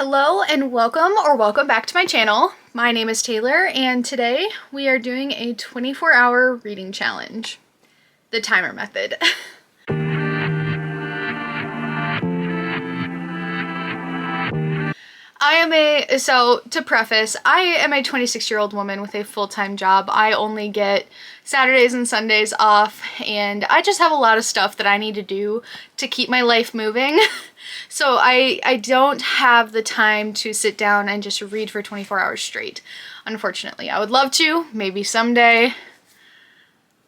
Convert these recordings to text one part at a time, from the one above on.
Hello and welcome back to my channel. My name is Taylor and today we are doing a 24-hour reading challenge, the timer method. To preface, I am a 26-year-old woman with a full-time job. I only get Saturdays and Sundays off, and I just have a lot of stuff that I need to do to keep my life moving. So I don't have the time to sit down and just read for 24 hours straight, unfortunately. I would love to, maybe someday.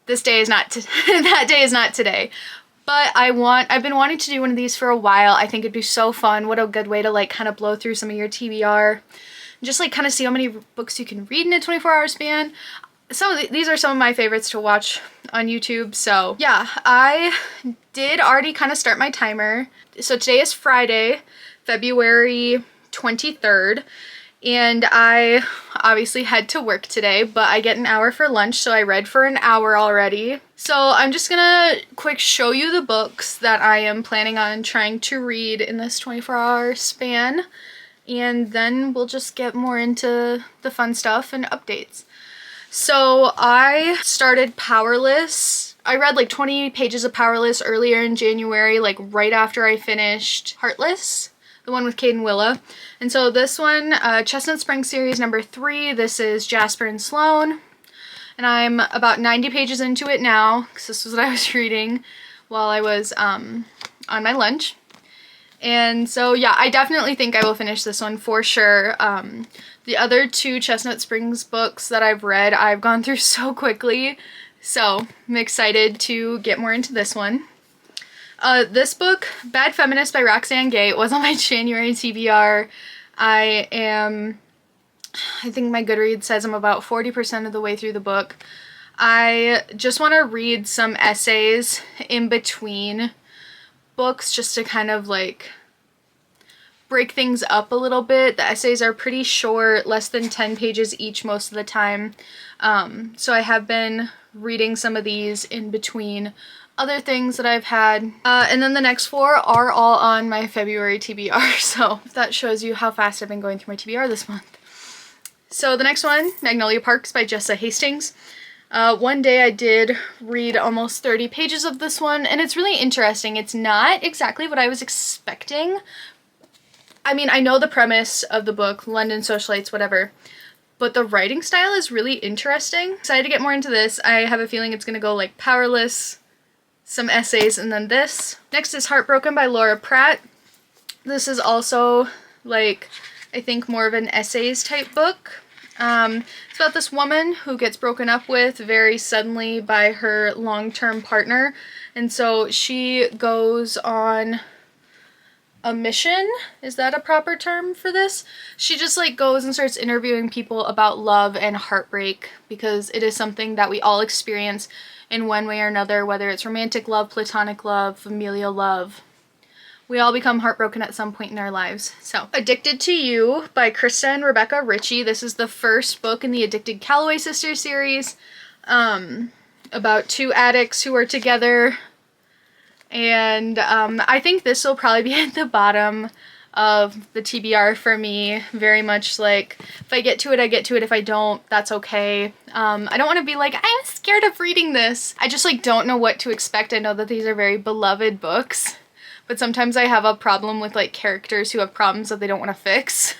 This day is not, that day is not today. But I've been wanting to do one of these for a while. I think it'd be so fun. What a good way to like kind of blow through some of your TBR. Just like kind of see how many books you can read in a 24-hour span. These are some of my favorites to watch on YouTube. So yeah, I did already kind of start my timer. So today is Friday, February 23rd. And I obviously had to work today, but I get an hour for lunch, so I read for an hour already. So I'm just gonna quick show you the books that I am planning on trying to read in this 24-hour span, and then we'll just get more into the fun stuff and updates. So I started Powerless. I read like 20 pages of Powerless earlier in January, like right after I finished Heartless, the one with Kate and Willa. And so this one, Chestnut Springs series number 3, this is Jasper and Sloane. And I'm about 90 pages into it now, because this was what I was reading while I was on my lunch. And so yeah, I definitely think I will finish this one for sure. The other 2 Chestnut Springs books that I've read, I've gone through so quickly. So I'm excited to get more into this one. This book, Bad Feminist by Roxane Gay, was on my January TBR. I think my Goodreads says I'm about 40% of the way through the book. I just want to read some essays in between books just to kind of like break things up a little bit. The essays are pretty short, less than 10 pages each most of the time. So I have been reading some of these in between other things that I've had. And then the next 4 are all on my February TBR, so that shows you how fast I've been going through my TBR this month. So the next one, Magnolia Parks by Jessa Hastings. One day I did read almost 30 pages of this one, and it's really interesting. It's not exactly what I was expecting. I mean, I know the premise of the book, London socialites, whatever, but the writing style is really interesting. Excited to get more into this. I have a feeling it's gonna go like Powerless, some essays, and then this. Next is Heartbroken by Laura Pratt. This is also like, I think more of an essays type book. It's about this woman who gets broken up with very suddenly by her long-term partner, and so she goes on a mission. Is that a proper term for this? She just like goes and starts interviewing people about love and heartbreak, because it is something that we all experience in one way or another, whether it's romantic love, platonic love, familial love. We all become heartbroken at some point in our lives. So, Addicted to You by Krista and Rebecca Ritchie. This is the first book in the Addicted Calloway Sisters series, about 2 addicts who are together. And I think this will probably be at the bottom of the TBR for me. Very much like, if I get to it, I get to it. If I don't, that's okay. I don't want to be like, I'm scared of reading this. I just like don't know what to expect. I know that these are very beloved books, but sometimes I have a problem with like characters who have problems that they don't want to fix.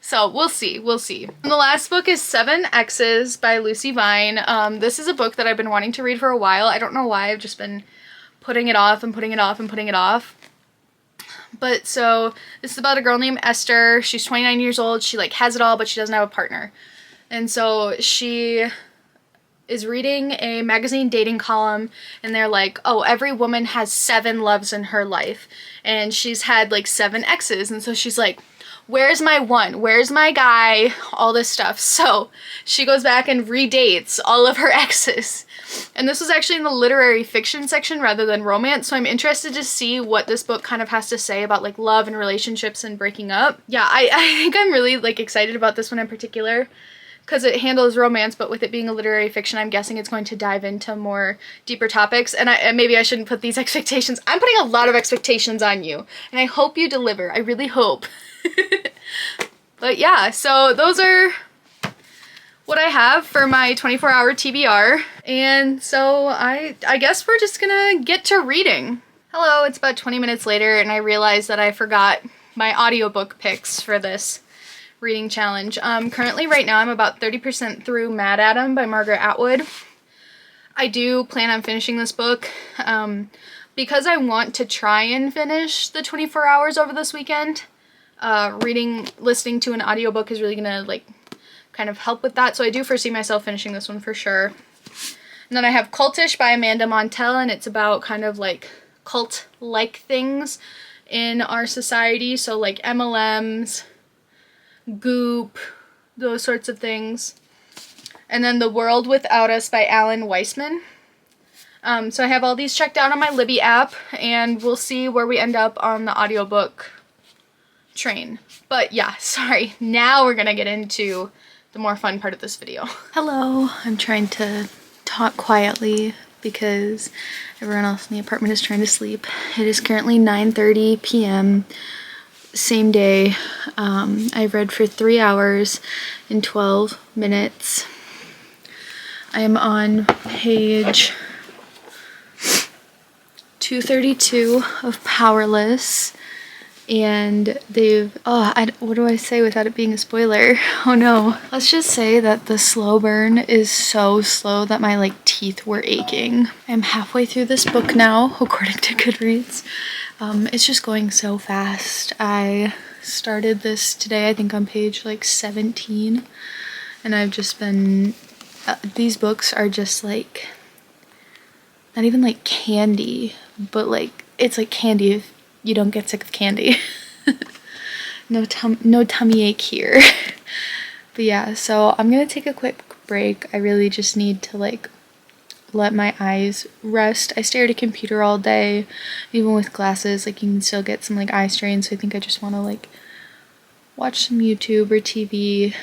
So we'll see, we'll see. And the last book is 7 X's by Lucy Vine. This is a book that I've been wanting to read for a while. I don't know why, I've just been putting it off and putting it off and putting it off. But so this is about a girl named Esther. She's 29 years old. She like has it all, but she doesn't have a partner. And so she is reading a magazine dating column, and they're like, oh, every woman has 7 loves in her life. And she's had like 7 exes. And so she's like, where's my one? Where's my guy? All this stuff. So she goes back and redates all of her exes. And this was actually in the literary fiction section rather than romance, so I'm interested to see what this book kind of has to say about like love and relationships and breaking up. Yeah, I think I'm really like excited about this one in particular, because it handles romance, but with it being a literary fiction, I'm guessing it's going to dive into more deeper topics. And maybe I shouldn't put these expectations. I'm putting a lot of expectations on you, and I hope you deliver. I really hope. But yeah, so those are what I have for my 24-hour TBR. And so I guess we're just gonna get to reading. Hello, it's about 20 minutes later and I realized that I forgot my audiobook picks for this reading challenge. Currently right now I'm about 30% through Mad Adam by Margaret Atwood. I do plan on finishing this book because I want to try and finish the 24 hours over this weekend. Listening to an audiobook is really gonna like kind of help with that, so I do foresee myself finishing this one for sure. And then I have Cultish by Amanda Montell, and it's about kind of like cult-like things in our society, so like MLMs, Goop, those sorts of things. And then The World Without Us by Alan Weisman. So I have all these checked out on my Libby app, and we'll see where we end up on the audiobook train. But yeah, sorry, now we're gonna get into the more fun part of this video. Hello, I'm trying to talk quietly because everyone else in the apartment is trying to sleep. It is currently 9:30 p.m. Same day. I've read for 3 hours and 12 minutes. I am on page 232 of Powerless. And what do I say without it being a spoiler? Oh no. Let's just say that the slow burn is so slow that my like teeth were aching. I'm halfway through this book now, according to Goodreads. It's just going so fast. I started this today, I think on page like 17. And I've just been, these books are just like, not even like candy, but like, it's like candy if you don't get sick of candy. No tummy ache here. But yeah, so I'm gonna take a quick break. I really just need to like let my eyes rest. I stare at a computer all day, even with glasses, like you can still get some like eye strain, so I think I just want to like watch some YouTube or TV.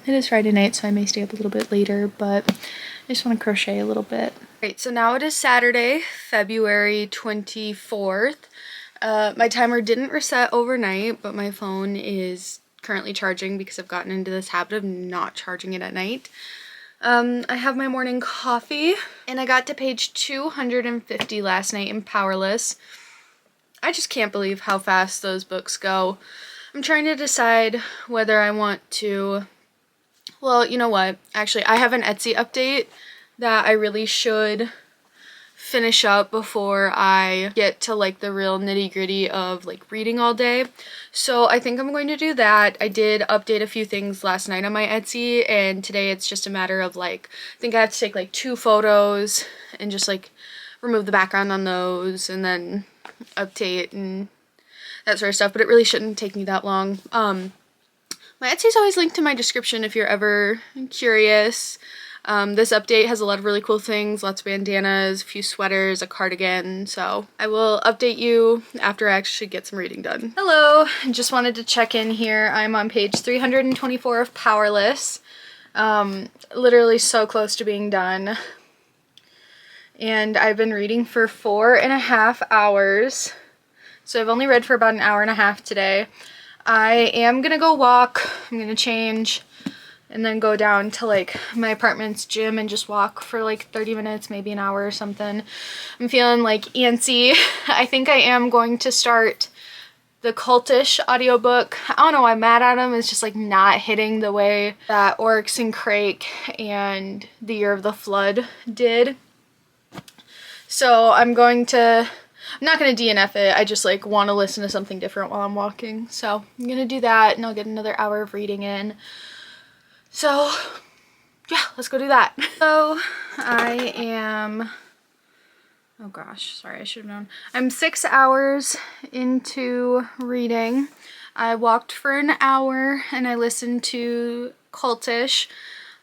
It is Friday night, so I may stay up a little bit later, but I just want to crochet a little bit. Right, so now it is Saturday, February 24th. My timer didn't reset overnight, but my phone is currently charging because I've gotten into this habit of not charging it at night. I have my morning coffee, and I got to page 250 last night in Powerless. I just can't believe how fast those books go. I'm trying to decide whether I want to... Well, you know what? Actually, I have an Etsy update that I really should finish up before I get to like the real nitty-gritty of like reading all day. So I think I'm going to do that. I did update a few things last night on my Etsy, and today it's just a matter of like, I think I have to take like 2 photos and just like remove the background on those and then update and that sort of stuff, but it really shouldn't take me that long. My Etsy is always linked in my description if you're ever curious. This update has a lot of really cool things, lots of bandanas, a few sweaters, a cardigan, so I will update you after I actually get some reading done. Hello, just wanted to check in here. I'm on page 324 of Powerless. Literally so close to being done. And I've been reading for 4.5 hours. So I've only read for about an hour and a half today. I am gonna go walk, I'm gonna change, and then go down to like my apartment's gym and just walk for like 30 minutes, maybe an hour or something. I'm feeling like antsy. I think I am going to start the Cultish audiobook. I don't know why Mad Adam is just like not hitting the way that Oryx and Crake and The Year of the Flood did. So I'm not going to DNF it. I just like want to listen to something different while I'm walking. So I'm gonna do that and I'll get another hour of reading in. So yeah, let's go do that. So I am, oh gosh, sorry, I should have known. I'm 6 hours into reading. I walked for an hour and I listened to Cultish.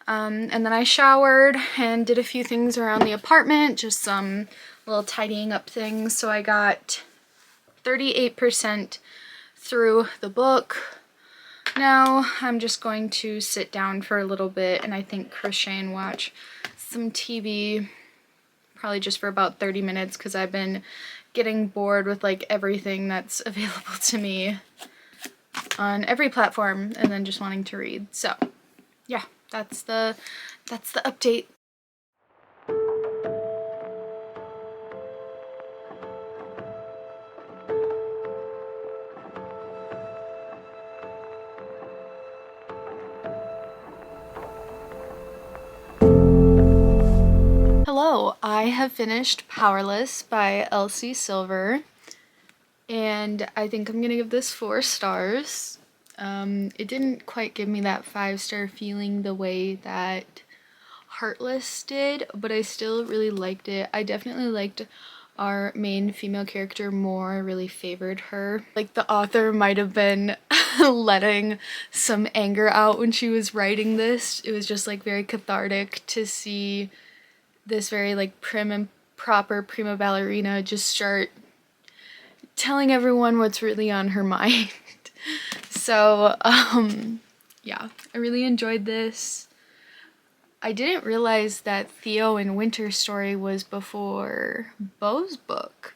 And then I showered and did a few things around the apartment, just some little tidying up things. So I got 38% through the book. Now I'm just going to sit down for a little bit and I think crochet and watch some TV, probably just for about 30 minutes because I've been getting bored with like everything that's available to me on every platform and then just wanting to read. So yeah, that's the update. Hello, I have finished Powerless by Elsie Silver, and I think I'm gonna give this 4 stars. It didn't quite give me that 5-star feeling the way that Heartless did, but I still really liked it. I definitely liked our main female character more. I really favored her. Like, the author might have been letting some anger out when she was writing this. It was just like very cathartic to see this very like prim and proper prima ballerina just start telling everyone what's really on her mind. So yeah, I really enjoyed this. I didn't realize that Theo and Winter's story was before Beau's book.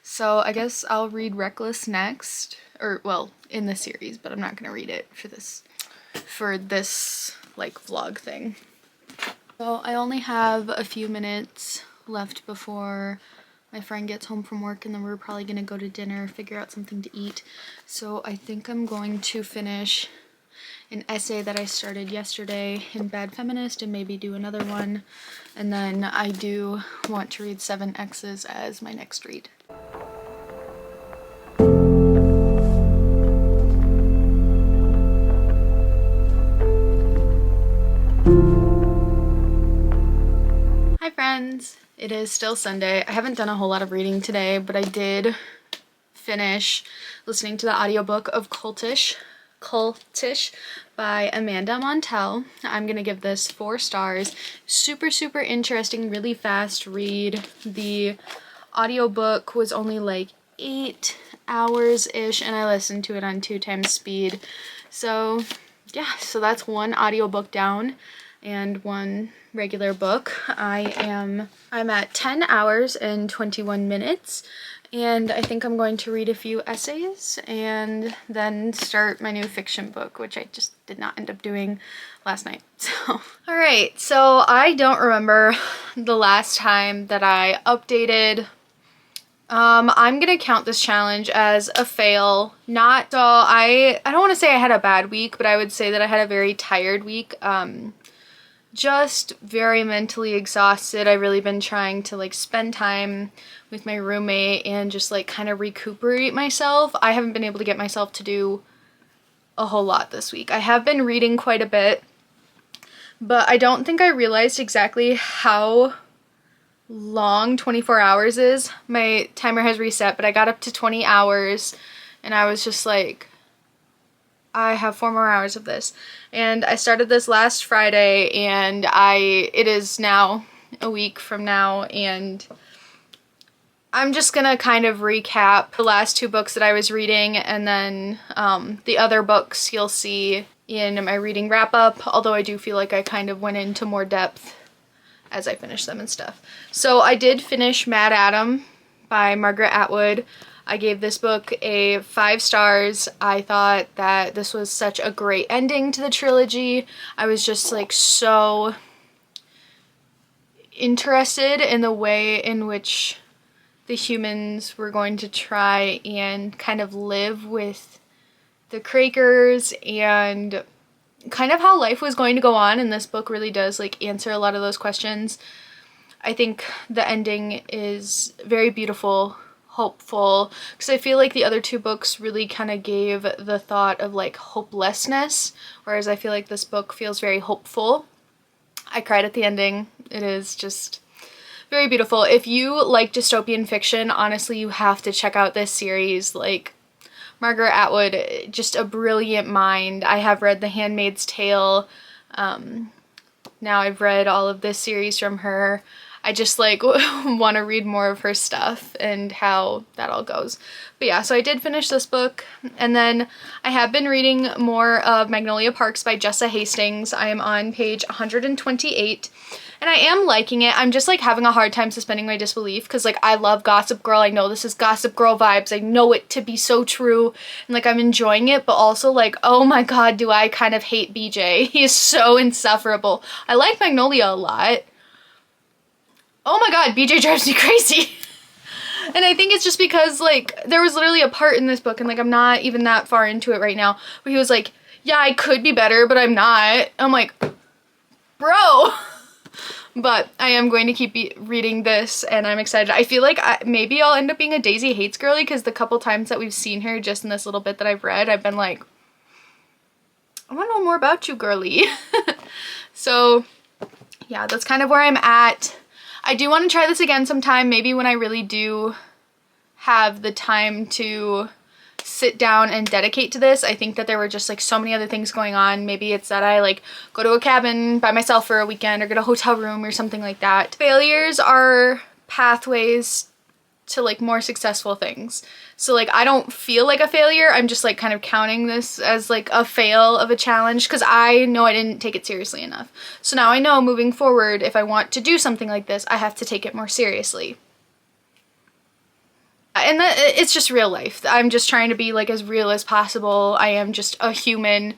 So I guess I'll read Reckless next, or well, in the series, but I'm not gonna read it for this like vlog thing. So I only have a few minutes left before my friend gets home from work, and then we're probably gonna go to dinner, figure out something to eat. So I think I'm going to finish an essay that I started yesterday in Bad Feminist and maybe do another one. And then I do want to read 7 X's as my next read. Hi friends! It is still Sunday. I haven't done a whole lot of reading today, but I did finish listening to the audiobook of Cultish by Amanda Montell. I'm gonna give this 4 stars. Super, super interesting, really fast read. The audiobook was only like 8 hours-ish, and I listened to it on 2 times speed. So yeah, so that's 1 audiobook down and 1 regular book. I'm at 10 hours and 21 minutes. And I think I'm going to read a few essays and then start my new fiction book, which I just did not end up doing last night. So, alright, so I don't remember the last time that I updated. I'm gonna count this challenge as a fail. I don't want to say I had a bad week, but I would say that I had a very tired week. Just very mentally exhausted. I've really been trying to like spend time with my roommate and just like kind of recuperate myself. I haven't been able to get myself to do a whole lot this week. I have been reading quite a bit, but I don't think I realized exactly how long 24 hours is. My timer has reset, but I got up to 20 hours and I was just like, I have 4 more hours of this. And I started this last Friday, and it is now a week from now, and I'm just gonna kind of recap the last 2 books that I was reading, and then the other books you'll see in my reading wrap-up, although I do feel like I kind of went into more depth as I finished them and stuff. So I did finish MaddAddam by Margaret Atwood. I gave this book a 5 stars. I thought that this was such a great ending to the trilogy. I was just like so interested in the way in which the humans were going to try and kind of live with the Quakers and kind of how life was going to go on, and this book really does like answer a lot of those questions. I think the ending is very beautiful, hopeful, because I feel like the other 2 books really kind of gave the thought of like hopelessness, whereas I feel like this book feels very hopeful. I cried at the ending. It is just very beautiful. If you like dystopian fiction, honestly, you have to check out this series. Like, Margaret Atwood, just a brilliant mind. I have read The Handmaid's Tale. Now I've read all of this series from her. I just like want to read more of her stuff and how that all goes. But yeah, so I did finish this book, and then I have been reading more of Magnolia Parks by Jessa Hastings. I am on page 128. And I am liking it. I'm just like having a hard time suspending my disbelief because like I love Gossip Girl. I know this is Gossip Girl vibes. I know it to be so true. And like I'm enjoying it, but also like, oh my god, do I kind of hate BJ. He is so insufferable. I like Magnolia a lot. Oh my god, BJ drives me crazy. And I think it's just because like there was literally a part in this book, and like I'm not even that far into it right now, where he was like, yeah, I could be better, but I'm not. I'm like, bro. But I am going to keep reading this, and I'm excited. I feel like maybe I'll end up being a Daisy Hates girly, because the couple times that we've seen her just in this little bit that I've read, I've been like, I want to know more about you, girly. So yeah, that's kind of where I'm at. I do want to try this again sometime, maybe when I really do have the time to sit down and dedicate to this. I think that there were just like so many other things going on. Maybe it's that I like go to a cabin by myself for a weekend or get a hotel room or something like that. Failures are pathways to like more successful things. So like I don't feel like a failure. I'm just like kind of counting this as like a fail of a challenge because I know I didn't take it seriously enough. So now I know moving forward, if I want to do something like this, I have to take it more seriously. And it's just real life. I'm just trying to be like as real as possible. I am just a human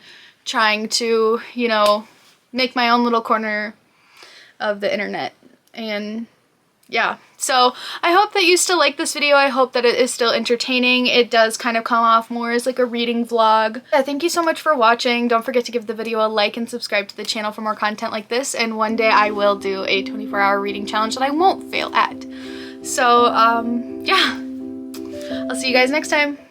trying to, you know, make my own little corner of the internet. And yeah, so I hope that you still like this video. I hope that it is still entertaining. It does kind of come off more as like a reading vlog. Yeah, thank you so much for watching. Don't forget to give the video a like and subscribe to the channel for more content like this. And one day I will do a 24-hour reading challenge that I won't fail at. So yeah. I'll see you guys next time.